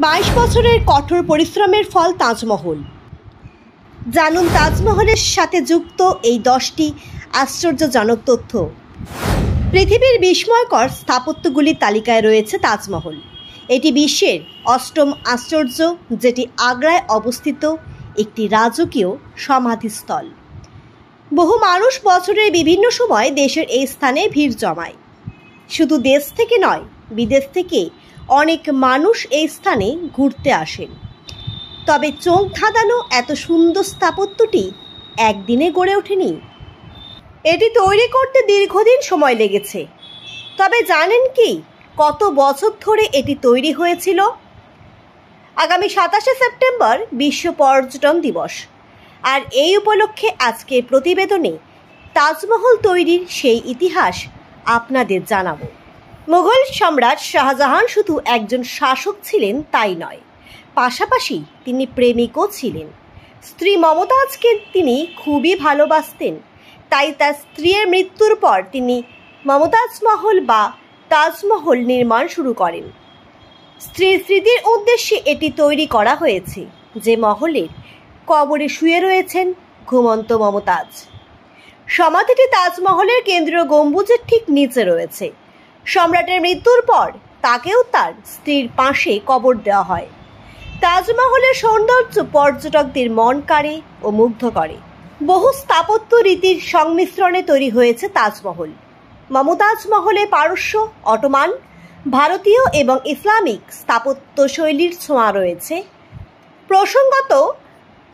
22 বছরের কঠোর পরিশ্রমের ফল তাজমহল। জানুন তাজমহলের সাথে যুক্ত এই 10টি আশ্চর্যজনক তথ্য। পৃথিবীর বিস্ময়কর স্থাপত্যগুলির তালিকায় রয়েছে তাজমহল। এটি বিশ্বের 8ম আশ্চর্য, যেটি আগ্রায় অবস্থিত একটি রাজকীয় সমাধিস্থল। বহু মানুষ বছরের বিভিন্ন সময় দেশের এই স্থানে ভিড় জমায়। শুধু দেশ থেকে নয়, বিদেশ থেকে অনেক মানুষ এই স্থানে ঘুরতে আসেন। তবে চোখ ধাঁধানো এত সুন্দর স্থাপত্যটি একদিনে গড়ে ওঠেনি। এটি তৈরি করতে দীর্ঘদিন সময় লেগেছে। তবে জানেন কি কত বছর ধরে এটি তৈরি হয়েছিল? আগামী 27শে সেপ্টেম্বর বিশ্ব পর্যটন দিবস, আর এই উপলক্ষে আজকের প্রতিবেদনে তাজমহল তৈরির সেই ইতিহাস আপনাদের জানাবো। মুঘল সম্রাট শাহজাহান শুধু একজন শাসক ছিলেন তাই নয়, পাশাপাশি তিনি প্রেমিকও ছিলেন। স্ত্রী মমতাজকে তিনি খুবই ভালোবাসতেন। তাই তার স্ত্রীর মৃত্যুর পর তিনি মমতাজ মহল বা তাজমহল নির্মাণ শুরু করেন। স্ত্রীর স্মৃতির উদ্দেশ্যে এটি তৈরি করা হয়েছে, যে মহলের কবরে শুয়ে রয়েছেন ঘুমন্ত মমতাজ। সমাধিটি তাজমহলের কেন্দ্রীয় গম্বুজের ঠিক নিচে রয়েছে। সম্রাটের মৃত্যুর পর তাকেও তার স্ত্রীর পাশে কবর দেওয়া হয়। তাজমহলের সৌন্দর্য পর্যটকদের মন কাড়ে ও মুগ্ধ করে। বহু স্থাপত্য রীতির সংমিশ্রণে তৈরি হয়েছে তাজমহল। মমতাজ মহলে পারস্য, অটোমান, ভারতীয় এবং ইসলামিক স্থাপত্য শৈলীর ছোঁয়া রয়েছে। প্রসঙ্গত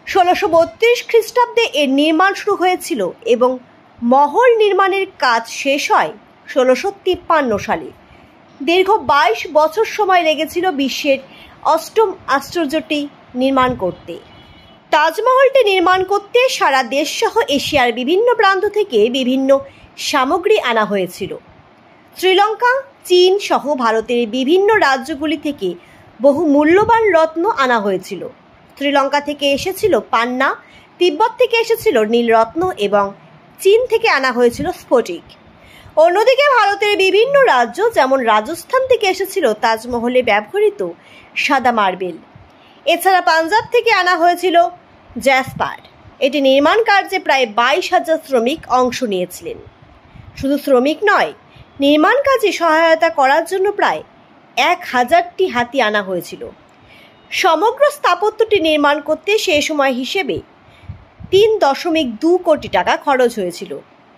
1632 খ্রিস্টাব্দে এর নির্মাণ শুরু হয়েছিল এবং মহল নির্মাণের কাজ শেষ হয় 1653 সালে। দীর্ঘ 22 বছর সময় লেগেছিল বিশ্বের 8ম আশ্চর্যটি নির্মাণ করতে। তাজমহলটি নির্মাণ করতে সারা দেশ সহ এশিয়ার বিভিন্ন প্রান্ত থেকে বিভিন্ন সামগ্রী আনা হয়েছিল। শ্রীলঙ্কা, চীন সহ ভারতের বিভিন্ন রাজ্যগুলি থেকে বহু মূল্যবান রত্ন আনা হয়েছিল। শ্রীলঙ্কা থেকে এসেছিল পান্না, তিব্বত থেকে এসেছিল নীলরত্ন এবং চীন থেকে আনা হয়েছিল স্ফটিক। অন্যদিকে ভারতের বিভিন্ন রাজ্য যেমন রাজস্থান থেকে এসেছিল তাজমহলে ব্যবহৃত সাদা মার্বেল। এছাড়া পাঞ্জাব থেকে আনা হয়েছিল জ্যাসপার। এটি নির্মাণ কার্যে প্রায় 22,000 শ্রমিক অংশ নিয়েছিলেন। শুধু শ্রমিক নয়, নির্মাণ কাজে সহায়তা করার জন্য প্রায় 1000টি হাতি আনা হয়েছিল। সমগ্র স্থাপত্যটি নির্মাণ করতে সেই সময় হিসেবে 3.2 কোটি টাকা খরচ হয়েছিল।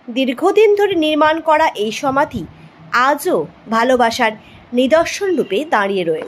দীর্ঘদিন ধরে নির্মাণ করা এই সমাধি আজও ভালোবাসার নিদর্শন রূপে দাঁড়িয়ে রয়েছে।